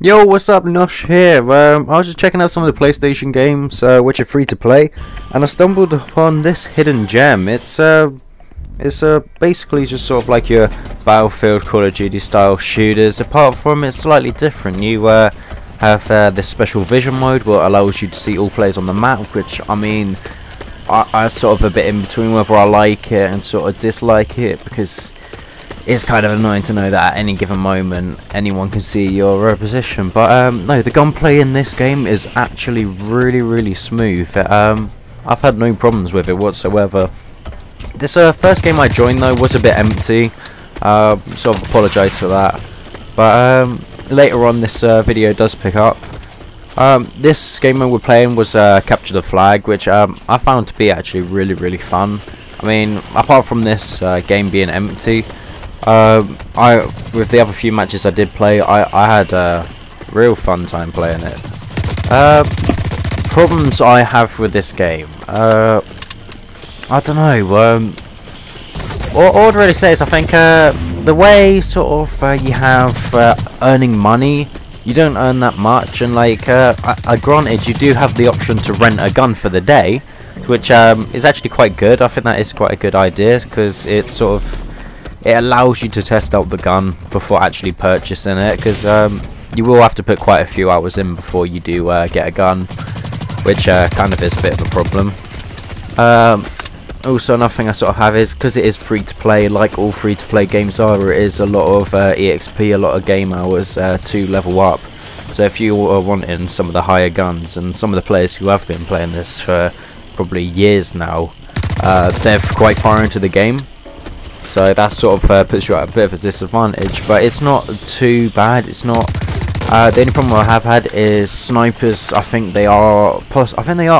Yo, what's up, Nosh here. I was just checking out some of the PlayStation games, which are free to play, and I stumbled upon this hidden gem. It's basically just sort of like your Battlefield, Call of Duty style shooters. Apart from it's slightly different. You have this special vision mode, what allows you to see all players on the map. Which I mean, I'm sort of a bit in between whether I like it and sort of dislike it, because it's kind of annoying to know that at any given moment anyone can see your position. But no, the gunplay in this game is actually really smooth. I've had no problems with it whatsoever. This first game I joined though was a bit empty. Sort of apologise for that. But later on this video does pick up. This game we're playing was Capture the Flag, which I found to be actually really fun. I mean, apart from this game being empty, with the other few matches I did play, I had a real fun time playing it. Problems I have with this game, I don't know. All I'd really say is I think the way sort of you have earning money, you don't earn that much, and like granted you do have the option to rent a gun for the day, which is actually quite good. I think that is quite a good idea, because it sort of allows you to test out the gun before actually purchasing it, because you will have to put quite a few hours in before you do get a gun, which kind of is a bit of a problem. Also, another thing I sort of have is, because it is free to play, like all free to play games are, it is a lot of EXP, a lot of game hours to level up. So if you are wanting some of the higher guns, and some of the players who have been playing this for probably years now, they're quite far into the game. So that sort of puts you at a bit of a disadvantage, but it's not too bad. It's not. The only problem I have had is snipers. I think they are. I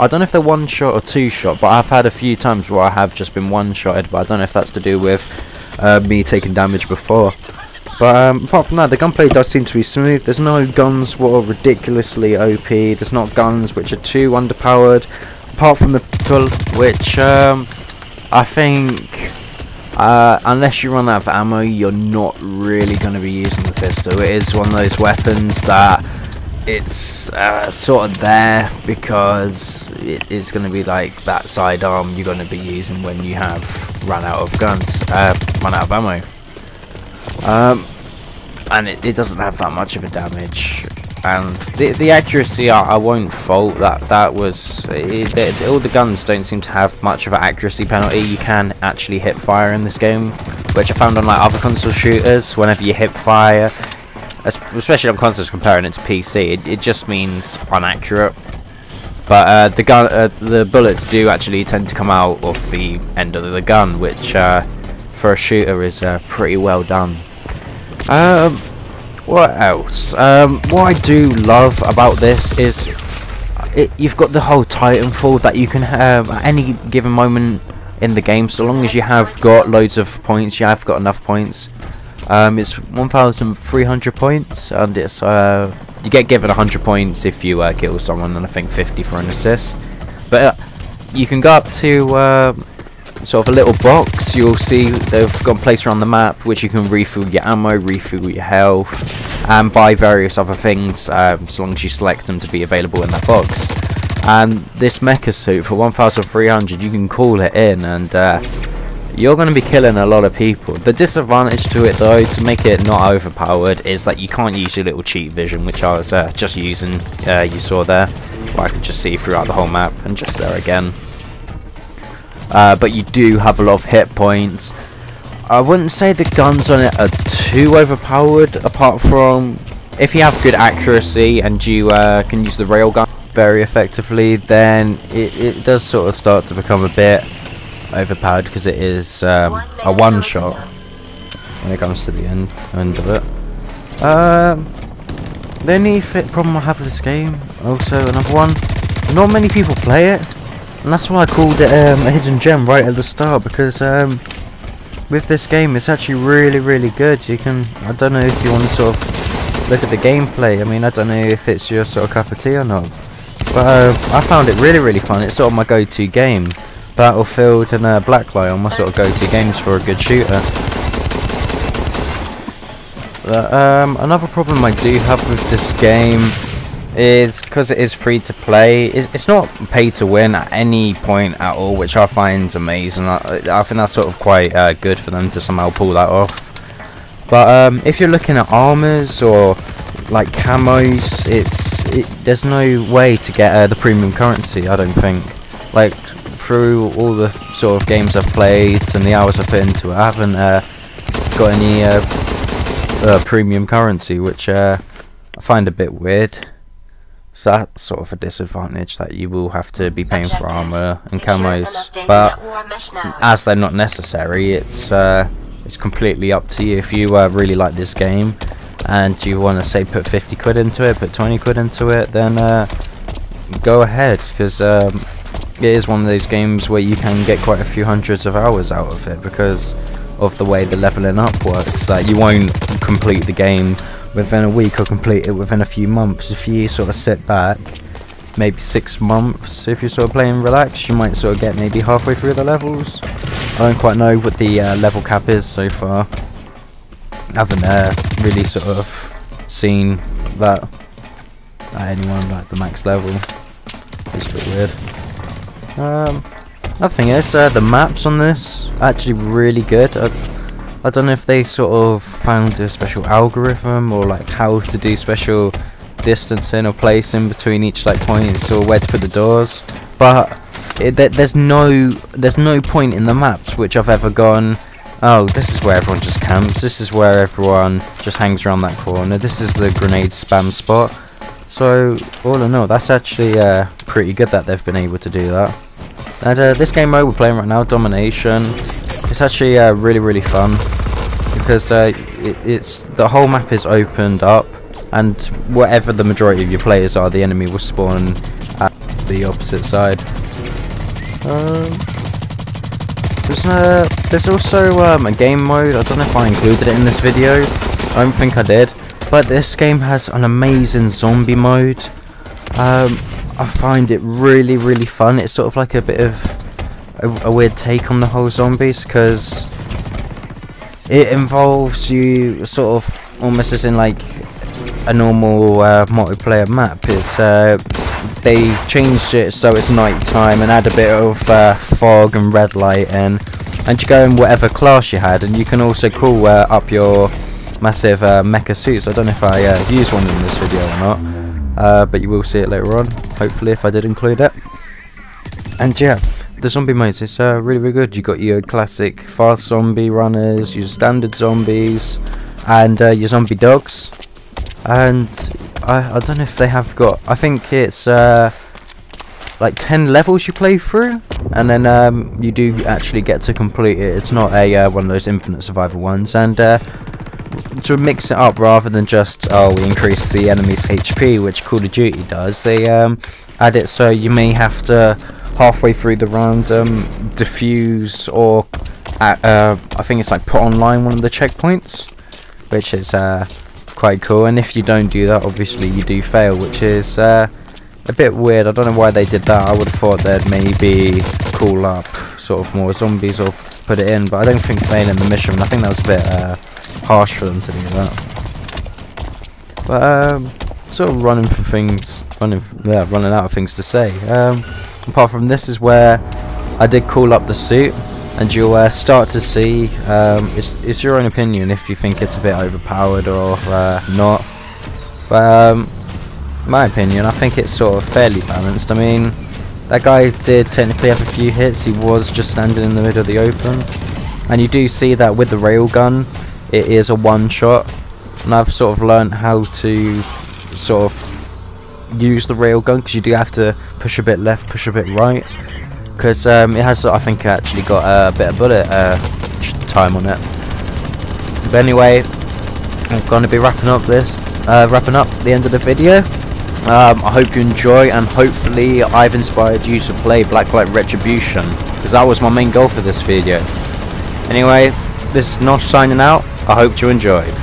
don't know if they're one shot or two shot, but I've had a few times where I have just been one shotted. But I don't know if that's to do with me taking damage before. But apart from that, the gunplay does seem to be smooth. There's no guns that are ridiculously OP. There's not guns which are too underpowered. Apart from the pistol, which I think. Unless you run out of ammo, you're not really going to be using the pistol. It is one of those weapons that it's sort of there because it's going to be like that sidearm you're going to be using when you have run out of guns, run out of ammo. And it doesn't have that much of a damage. And the accuracy, I won't fault that. That was all the guns don't seem to have much of an accuracy penalty. You can actually hip fire in this game, which I found on like other console shooters. Whenever you hip fire, especially on consoles comparing it to PC, it just means inaccurate. But the bullets do actually tend to come out of the end of the gun, which for a shooter is pretty well done. What else? What I do love about this is you've got the whole Titanfall that you can have at any given moment in the game, so long as you have got loads of points. You have got enough points. It's 1,300 points, and it's you get given 100 points if you kill someone, and I think 50 for an assist. But you can go up to sort of a little box. You'll see they've got a place around the map which you can refill your ammo, refill your health, and buy various other things, so long as you select them to be available in that box. And this mecha suit for 1,300, you can call it in, and you're going to be killing a lot of people. The disadvantage to it though, to make it not overpowered, is that you can't use your little cheat vision, which I was just using. You saw there, where I could just see throughout the whole map, and just there again. But you do have a lot of hit points. I wouldn't say the guns on it are too overpowered, apart from if you have good accuracy and you can use the railgun very effectively, then it does sort of start to become a bit overpowered, because it is a one shot when it comes to the end of it. The only problem I have with this game, also another one, not many people play it. And that's why I called it a hidden gem right at the start, because with this game it's actually really good. You can, I don't know if you want to sort of look at the gameplay. I mean, I don't know if it's your sort of cup of tea or not, but I found it really fun. It's sort of my go-to game. Battlefield and Blacklight are my sort of go-to games for a good shooter. Another problem I do have with this game is because it is free to play. It's not pay to win at any point at all, which I find amazing. I think that's sort of quite good for them to somehow pull that off. But if you're looking at armors or like camos, there's no way to get the premium currency, I don't think. Like, through all the sort of games I've played and the hours I've put into it, I haven't got any premium currency, which I find a bit weird. So that's sort of a disadvantage, that you will have to be paying for armor and camos. But as they're not necessary, it's completely up to you. If you really like this game and you want to say put 50 quid into it, put 20 quid into it, then go ahead, because it is one of those games where you can get quite a few hundreds of hours out of it, because of the way the leveling up works, that you won't complete the game within a week or complete it within a few months. If you sort of sit back, maybe 6 months, if you're sort of playing relaxed, you might sort of get maybe halfway through the levels. I don't quite know what the level cap is so far. I haven't really sort of seen that at anyone, like the max level. It's a bit weird. Another thing is, the maps on this are actually really good. I don't know if they sort of found a special algorithm, or like how to do special distancing or placing between each like points, or where to put the doors. But there's no point in the maps which I've ever gone, oh, this is where everyone just camps, this is where everyone just hangs around that corner, this is the grenade spam spot. So all in all, that's actually pretty good that they've been able to do that. And this game mode we're playing right now, Domination, it's actually really fun, because it's the whole map is opened up, and whatever the majority of your players are, the enemy will spawn at the opposite side. There's also a game mode. I don't know if I included it in this video. I don't think I did. But this game has an amazing zombie mode. I find it really fun. It's sort of like a bit of a weird take on the whole zombies, because it involves you sort of almost as in like a normal multiplayer map. It's they changed it so it's night time and add a bit of fog and red light in, and you go in whatever class you had, and you can also call up your massive mecha suits. I don't know if I used one in this video or not, but you will see it later on, hopefully, if I did include it. And yeah, the zombie modes, it's really good. You got your classic fast zombie runners, your standard zombies, and your zombie dogs. And I don't know if they have got, I think it's like 10 levels you play through, and then you do actually get to complete it. It's not a one of those infinite survival ones. And to mix it up, rather than just, oh, we increase the enemy's HP, which Call of Duty does, they add it so you may have to halfway through the round defuse, or I think it's like put online one of the checkpoints, which is quite cool. And if you don't do that, obviously you do fail, which is a bit weird. I don't know why they did that. I would have thought they'd maybe call up sort of more zombies or put it in, but I don't think failing the mission, I think that was a bit harsh for them to do that. But sort of running out of things to say. Apart from this is where I did call up the suit, and you'll start to see, it's your own opinion if you think it's a bit overpowered or not. But my opinion, I think it's sort of fairly balanced. I mean, that guy did technically have a few hits. He was just standing in the middle of the open, and you do see that with the railgun, it is a one-shot. And I've sort of learned how to sort of use the railgun, because you do have to push a bit left, push a bit right, because it has, I think, actually got a bit of bullet time on it. But anyway, I'm going to be wrapping up the end of the video. I hope you enjoy, and hopefully I've inspired you to play Blacklight Retribution, because that was my main goal for this video. Anyway, this is Nosh signing out. I hope you enjoyed.